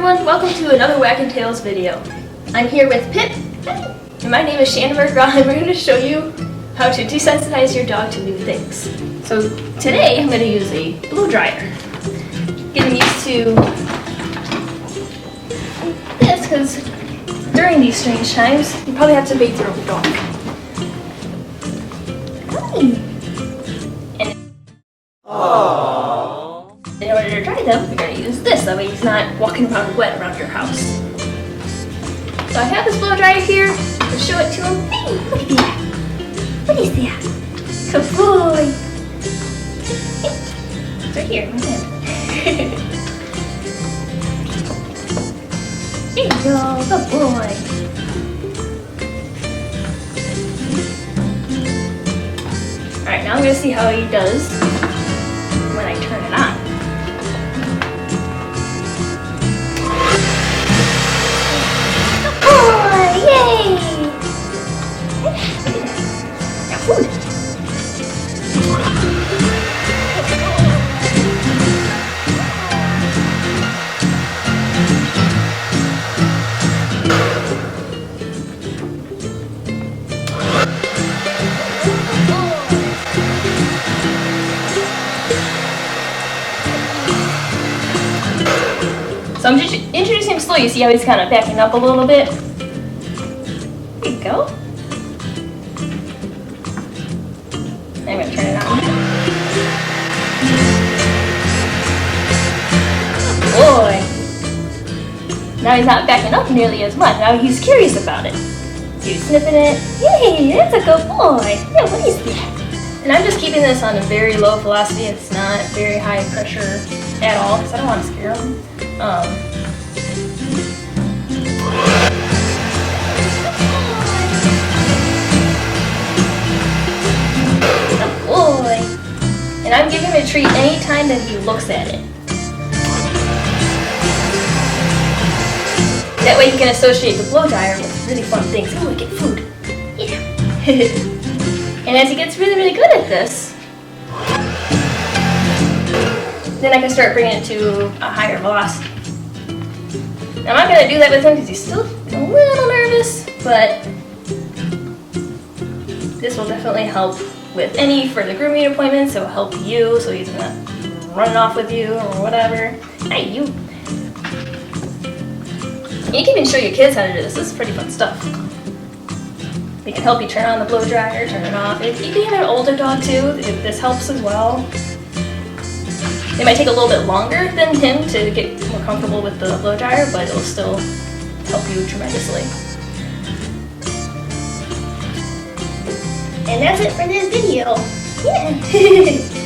everyone, welcome to another Whack and Tails video. I'm here with Pipp, and my name is Shannon, and we're going to show you how to desensitize your dog to new things. So today I'm going to use a blow dryer. Getting used to this because during these strange times you probably have to bathe your own dog. In order to dry them, we're going to use this, that way he's not walking around wet around your house. So I have this blow dryer here, let's show it to him. Hey, look at that! What is that? Good boy! It's right here, in my hand. There you go, good boy! Alright, now I'm going to see how he does when I turn it on. So I'm just introducing him slowly. You see how he's kind of backing up a little bit? There you go. I'm going to turn it on. Boy! Now he's not backing up nearly as much. Now he's curious about it. So he's sniffing it. Yay! That's a good boy! Yeah, what is that? And I'm just keeping this on a very low velocity. It's not very high pressure at all because I don't want to scare him. Good boy! And I'm giving him a treat anytime that he looks at it. That way you can associate the blow dryer with really fun things. Oh, get food. Yeah. And as he gets really, really good at this, then I can start bringing it to a higher velocity. Now, I'm not going to do that with him because he's still a little nervous, but this will definitely help with any further grooming appointments. It will help you so he's not running off with you or whatever. Hey, you. You can even show your kids how to do this. This is pretty fun stuff. They can help you turn on the blow dryer, turn it off. If you can have an older dog too, this helps as well. It might take a little bit longer than him to get more comfortable with the blow dryer, but it'll still help you tremendously. And that's it for this video. Yeah.